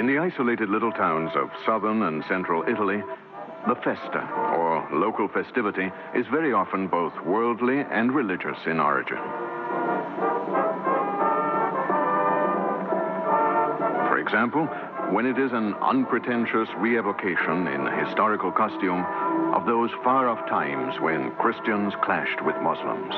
In the isolated little towns of southern and central Italy, the festa, or local festivity, is very often both worldly and religious in origin. For example, when it is an unpretentious re-evocation in historical costume of those far-off times when Christians clashed with Muslims.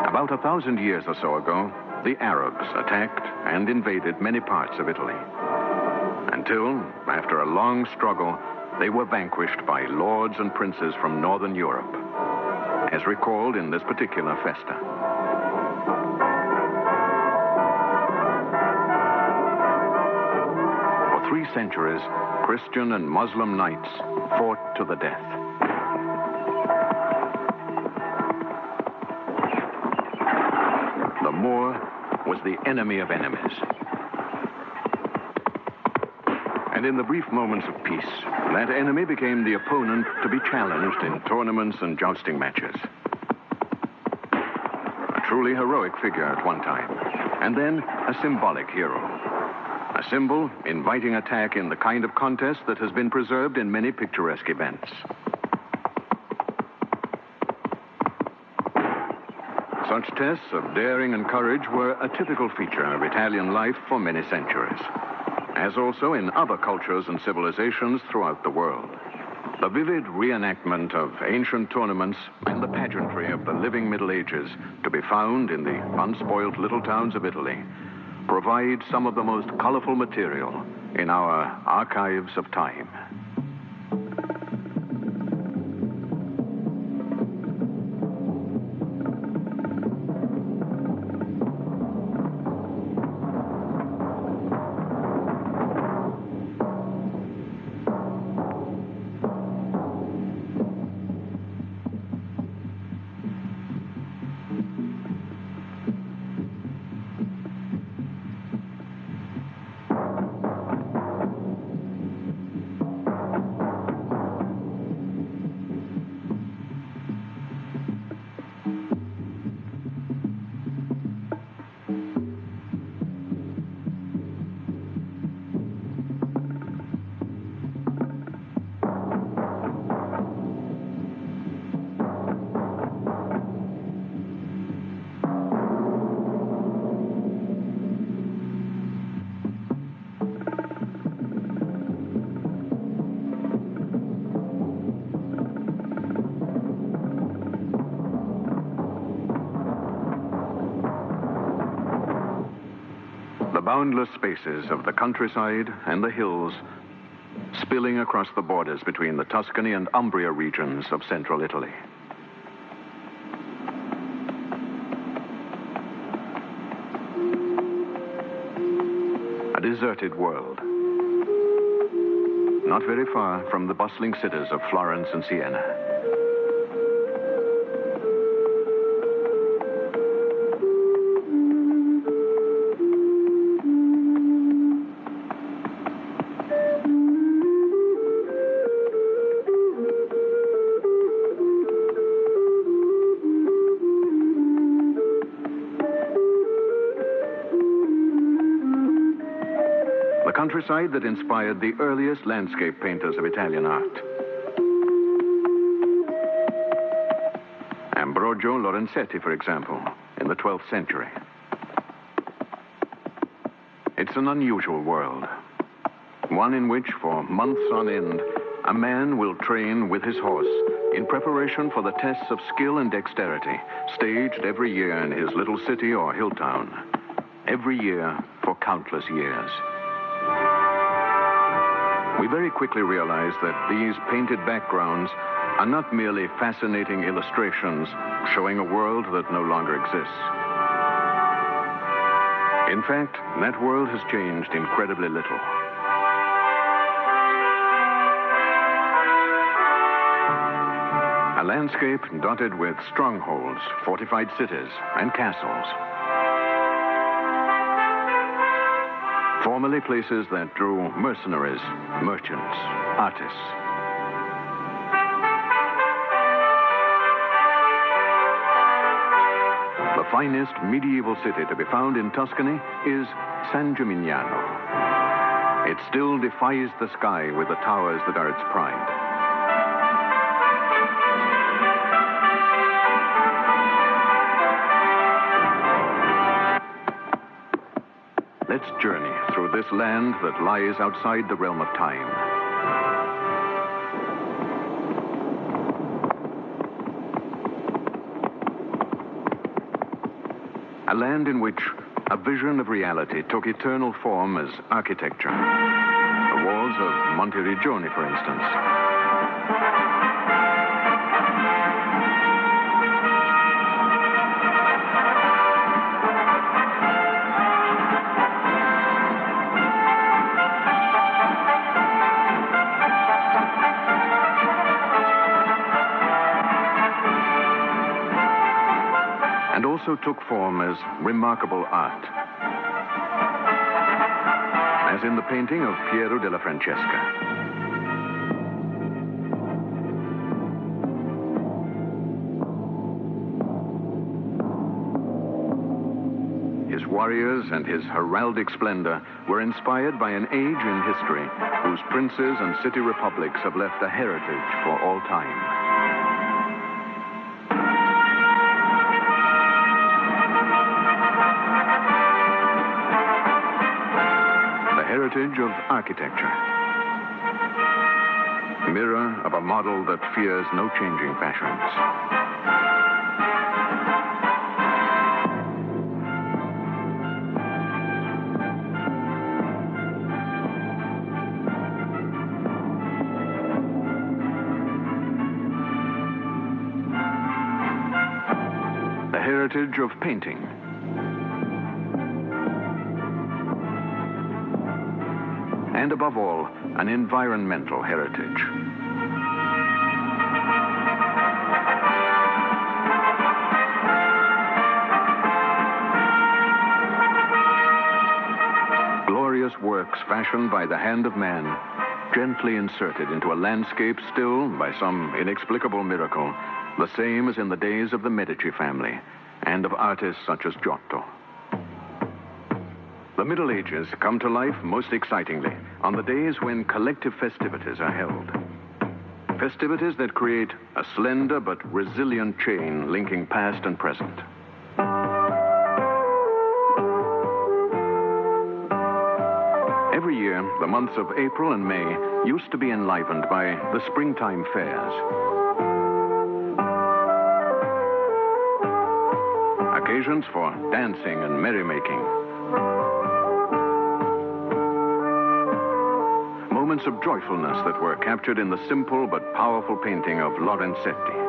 About 1,000 years or so ago, the Arabs attacked and invaded many parts of Italy, until, after a long struggle, they were vanquished by lords and princes from northern Europe, as recalled in this particular festa. For 3 centuries, Christian and Muslim knights fought to the death. The Moor was the enemy of enemies. And in the brief moments of peace, that enemy became the opponent to be challenged in tournaments and jousting matches. A truly heroic figure at one time, and then a symbolic hero. A symbol inviting attack in the kind of contest that has been preserved in many picturesque events. Such tests of daring and courage were a typical feature of Italian life for many centuries, as also in other cultures and civilizations throughout the world. The vivid reenactment of ancient tournaments and the pageantry of the living Middle Ages, to be found in the unspoiled little towns of Italy, provide some of the most colorful material in our archives of time. The boundless spaces of the countryside and the hills spilling across the borders between the Tuscany and Umbria regions of central Italy. A deserted world, not very far from the bustling cities of Florence and Sienna. Countryside that inspired the earliest landscape painters of Italian art. Ambrogio Lorenzetti, for example, in the 12th century. It's an unusual world, one in which, for months on end, a man will train with his horse in preparation for the tests of skill and dexterity, staged every year in his little city or hill town, every year for countless years. We very quickly realize that these painted backgrounds are not merely fascinating illustrations showing a world that no longer exists. In fact, that world has changed incredibly little. A landscape dotted with strongholds, fortified cities, and castles. Formerly places that drew mercenaries, merchants, artists. The finest medieval city to be found in Tuscany is San Gimignano. It still defies the sky with the towers that are its pride. Let's journey through this land that lies outside the realm of time. A land in which a vision of reality took eternal form as architecture. The walls of Monte Regione, for instance. And also took form as remarkable art, as in the painting of Piero della Francesca. His warriors and his heraldic splendor were inspired by an age in history whose princes and city republics have left a heritage for all time. Heritage of architecture. Mirror of a model that fears no changing fashions. The heritage of painting. And above all, an environmental heritage. Glorious works fashioned by the hand of man, gently inserted into a landscape still, by some inexplicable miracle, the same as in the days of the Medici family and of artists such as Giotto. The Middle Ages come to life most excitingly on the days when collective festivities are held. Festivities that create a slender but resilient chain linking past and present. Every year, the months of April and May used to be enlivened by the springtime fairs. Occasions for dancing and merrymaking. Moments of joyfulness that were captured in the simple but powerful painting of Lorenzetti.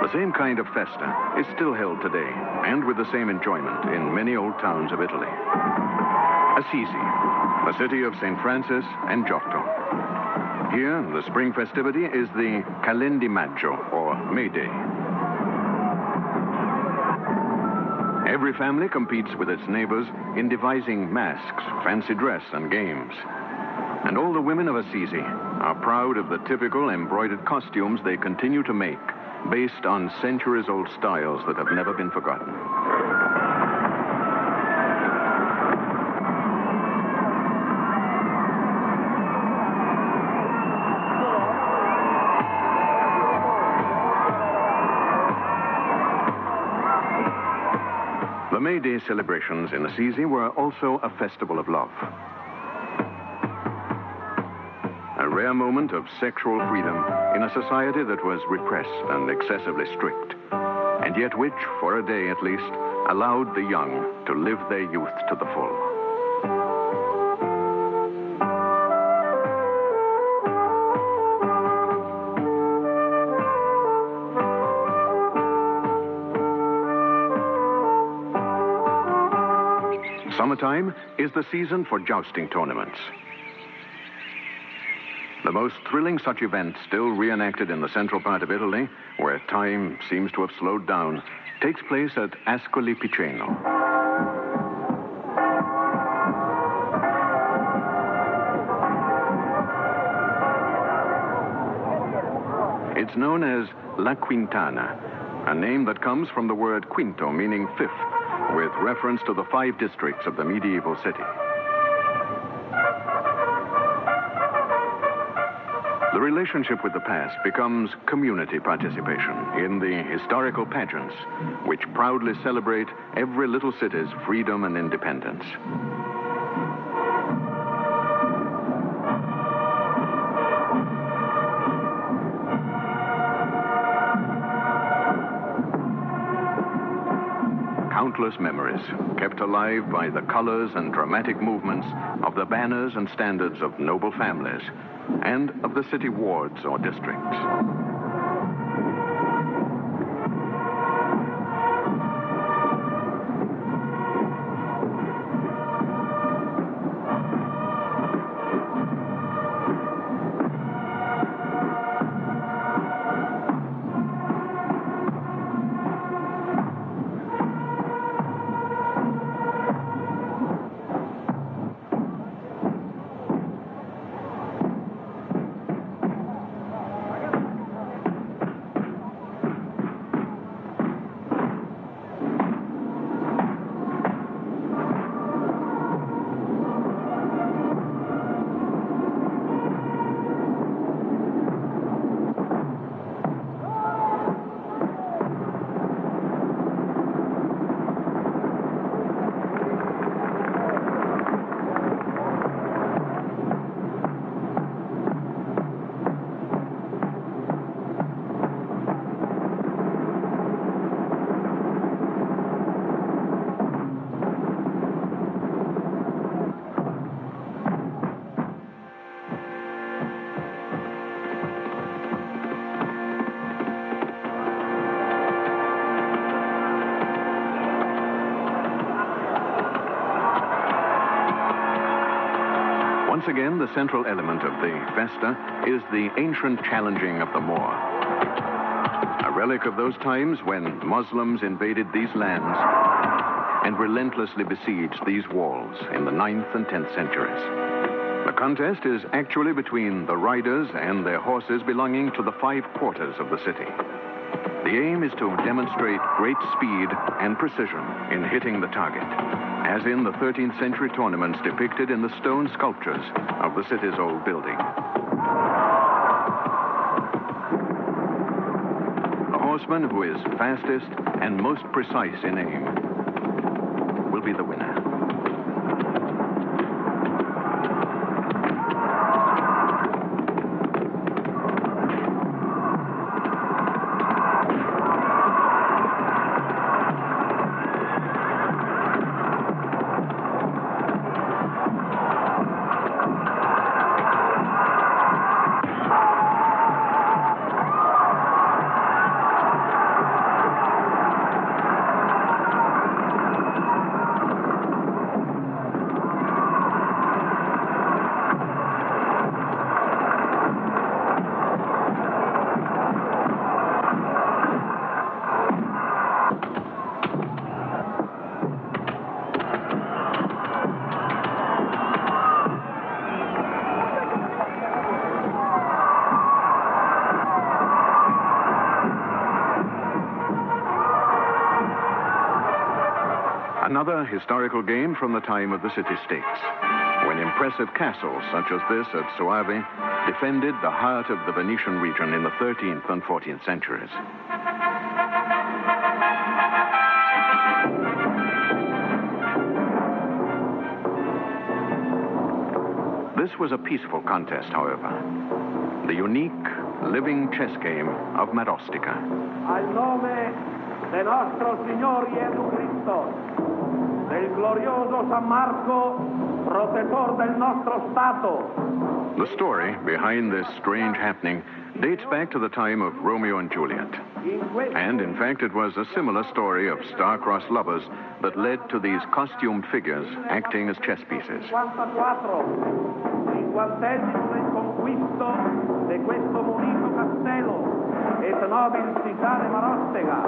The same kind of festa is still held today, and with the same enjoyment in many old towns of Italy. Assisi, the city of St. Francis and Giotto. Here, the spring festivity is the Calendi Maggio, or May Day. Every family competes with its neighbors in devising masks, fancy dress, and games. And all the women of Assisi are proud of the typical embroidered costumes they continue to make, based on centuries-old styles that have never been forgotten. The May Day celebrations in Assisi were also a festival of love. A rare moment of sexual freedom in a society that was repressed and excessively strict, and yet which, for a day at least, allowed the young to live their youth to the full. Summertime is the season for jousting tournaments. The most thrilling such event, still reenacted in the central part of Italy, where time seems to have slowed down, takes place at Ascoli Piceno. It's known as La Quintana, a name that comes from the word quinto, meaning fifth, with reference to the 5 districts of the medieval city. The relationship with the past becomes community participation in the historical pageants, which proudly celebrate every little city's freedom and independence. Countless memories, kept alive by the colors and dramatic movements of the banners and standards of noble families and of the city wards or districts. Once again, the central element of the festa is the ancient challenging of the Moor. A relic of those times when Muslims invaded these lands and relentlessly besieged these walls in the 9th and 10th centuries. The contest is actually between the riders and their horses belonging to the 5 quarters of the city. The aim is to demonstrate great speed and precision in hitting the target, as in the 13th century tournaments depicted in the stone sculptures of the city's old building. The horseman who is fastest and most precise in aim will be the winner. Another historical game from the time of the city-states, when impressive castles such as this at Soave defended the heart of the Venetian region in the 13th and 14th centuries. This was a peaceful contest, however. The unique, living chess game of Morostica. Al nome de nostro Signore Gesù Cristo, del glorioso San Marco, protettor del nostro Stato. The story behind this strange happening dates back to the time of Romeo and Juliet. And, in fact, it was a similar story of star-crossed lovers that led to these costumed figures acting as chess pieces. 54, cinquantesimo del conquisto di questo munito castello, et nobil citade Morostica,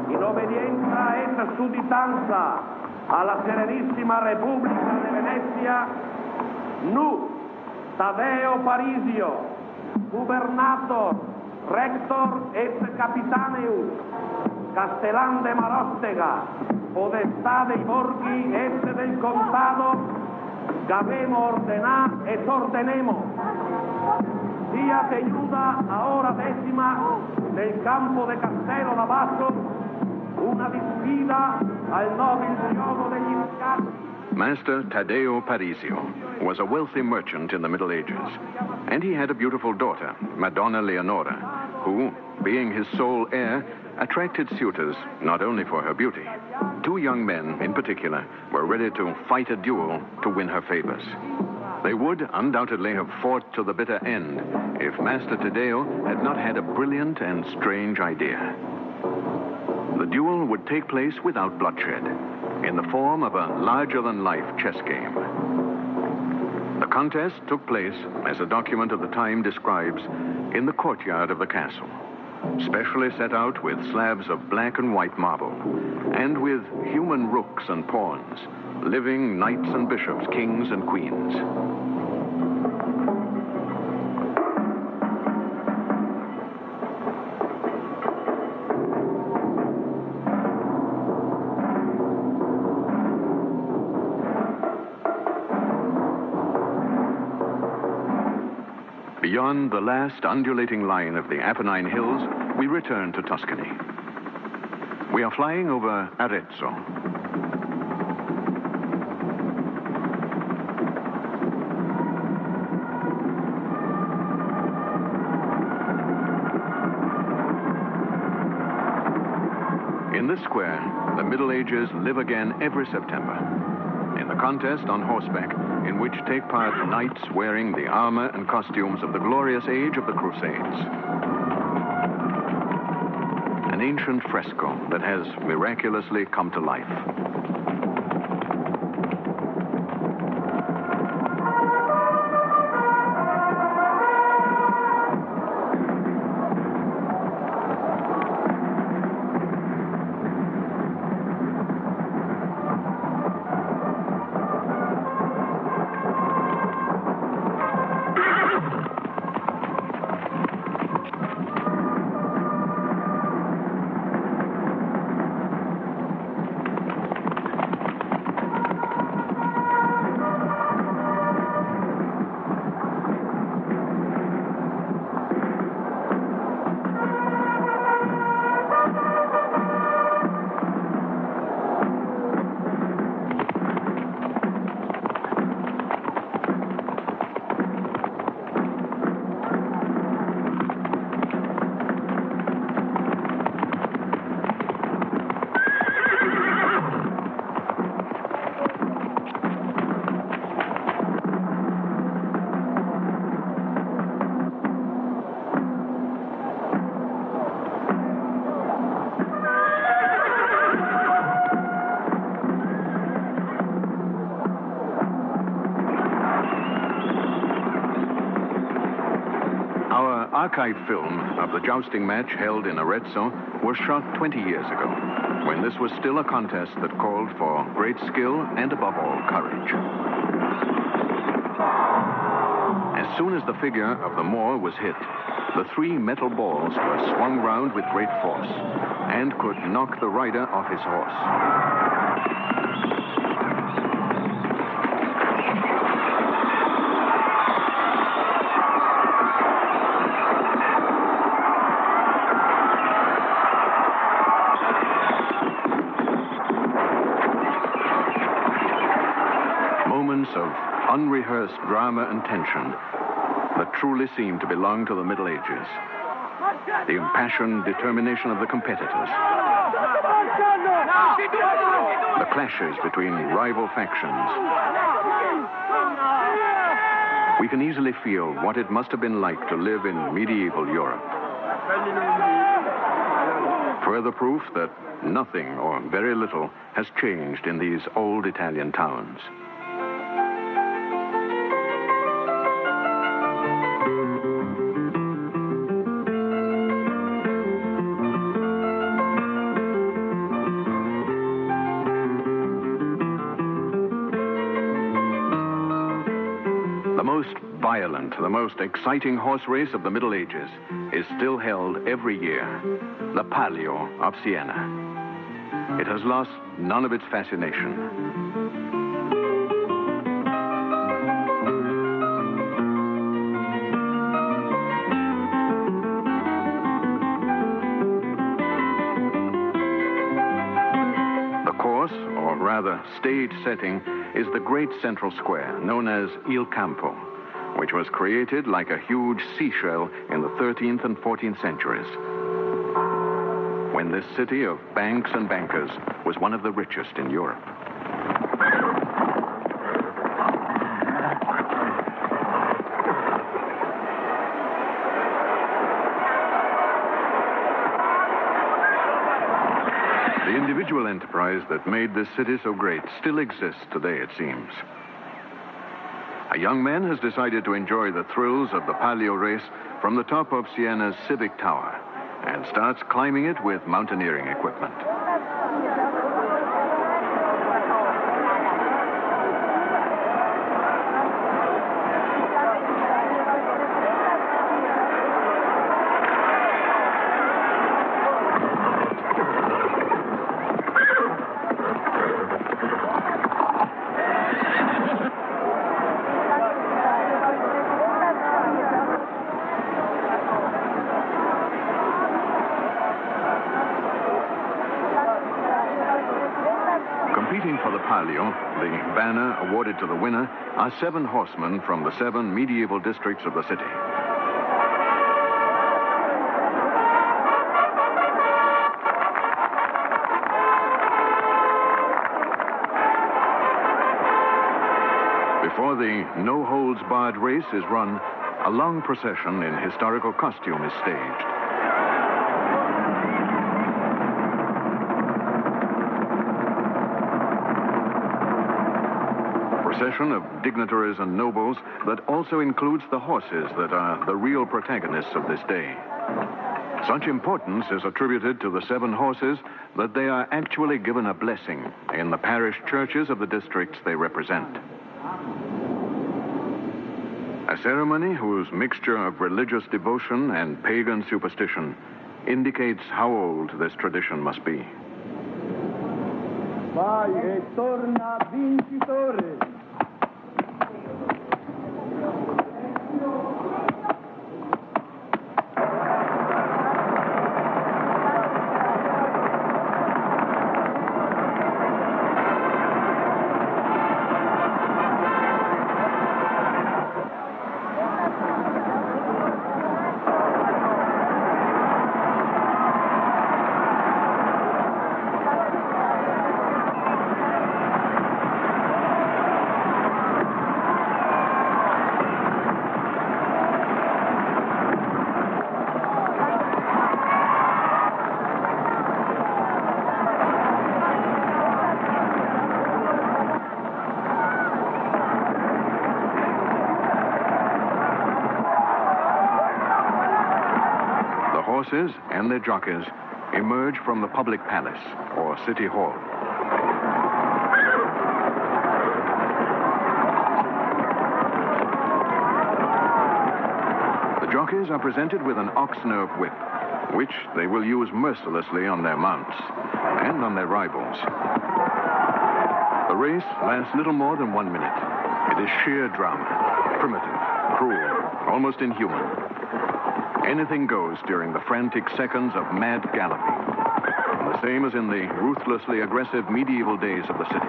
in obbedienza et sudditanza alla Serenissima Repubblica di Venezia, nu, Taddeo Parisio, gubernator, rector et capitaneus, Castellan de Morostica, podestà dei borghi et del contado, gavemo ordenar et ordenemo, sia tenuta a hora décima nel campo de Castello d'Abasso una disfida al nobile gioco degli scacchi. Master Taddeo Parisio was a wealthy merchant in the Middle Ages, and he had a beautiful daughter, Madonna Leonora, who, being his sole heir, attracted suitors not only for her beauty. Two young men, in particular, were ready to fight a duel to win her favors. They would undoubtedly have fought to the bitter end if Master Taddeo had not had a brilliant and strange idea. The duel would take place without bloodshed, in the form of a larger-than-life chess game. The contest took place, as a document of the time describes, in the courtyard of the castle, specially set out with slabs of black and white marble, and with human rooks and pawns, living knights and bishops, kings and queens. Beyond the last undulating line of the Apennine Hills, we return to Tuscany. We are flying over Arezzo. In this square, the Middle Ages live again every September, in the contest on horseback, in which take part knights wearing the armor and costumes of the glorious age of the Crusades. An ancient fresco that has miraculously come to life. Archive film of the jousting match held in Arezzo was shot 20 years ago, when this was still a contest that called for great skill and, above all, courage. As soon as the figure of the Moor was hit, the three metal balls were swung round with great force and could knock the rider off his horse. Of unrehearsed drama and tension that truly seemed to belong to the Middle Ages. The impassioned determination of the competitors. The clashes between rival factions. We can easily feel what it must have been like to live in medieval Europe. Further proof that nothing or very little has changed in these old Italian towns. The most violent, the most exciting horse race of the Middle Ages is still held every year, the Paleo of Sienna. It has lost none of its fascination. Stage setting is the great central square known as Il Campo, which was created like a huge seashell in the 13th and 14th centuries, when this city of banks and bankers was one of the richest in Europe. The individual enterprise that made this city so great still exists today, it seems. A young man has decided to enjoy the thrills of the Paleo race from the top of Sienna's Civic Tower and starts climbing it with mountaineering equipment. Competing for the Palio, the banner awarded to the winner, are 7 horsemen from the 7 medieval districts of the city. Before the no-holds-barred race is run, a long procession in historical costume is staged. Procession of dignitaries and nobles that also includes the horses that are the real protagonists of this day. Such importance is attributed to the 7 horses that they are actually given a blessing in the parish churches of the districts they represent. A ceremony whose mixture of religious devotion and pagan superstition indicates how old this tradition must be. Vai e torna vincitore. Horses and their jockeys emerge from the public palace or city hall. The jockeys are presented with an ox nerve whip, which they will use mercilessly on their mounts and on their rivals. The race lasts little more than 1 minute. It is sheer drama, primitive, cruel, almost inhuman. Anything goes during the frantic seconds of mad galloping, and the same as in the ruthlessly aggressive medieval days of the city.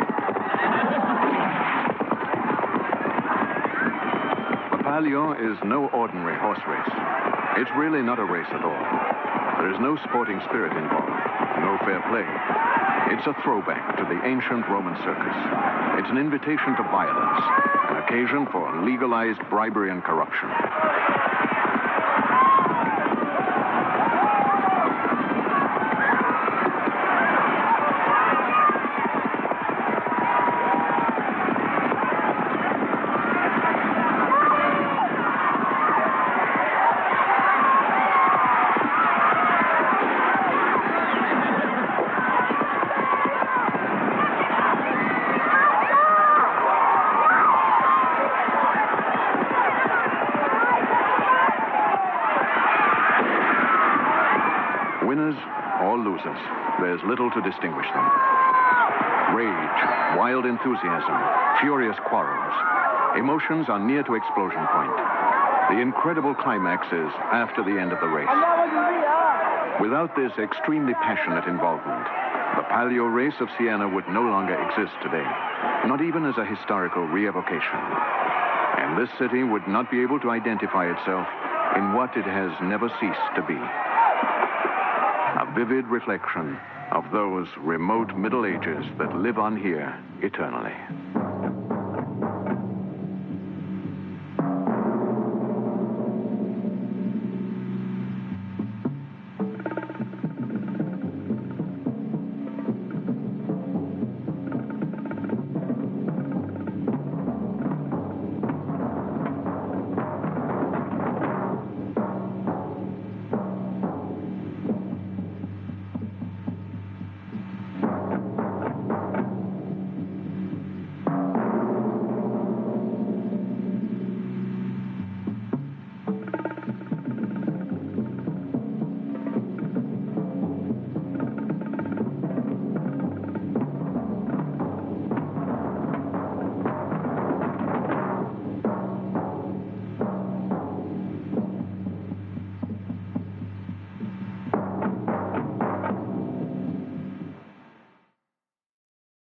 The Palio is no ordinary horse race. It's really not a race at all. There is no sporting spirit involved, no fair play. It's a throwback to the ancient Roman circus. It's an invitation to violence, an occasion for legalized bribery and corruption. little to distinguish them. Rage, wild enthusiasm, furious quarrels. Emotions are near to explosion point. The incredible climax is after the end of the race. Without this extremely passionate involvement, the Paleo race of Sienna would no longer exist today, not even as a historical re-evocation. And this city would not be able to identify itself in what it has never ceased to be. A vivid reflection of those remote Middle Ages that live on here eternally.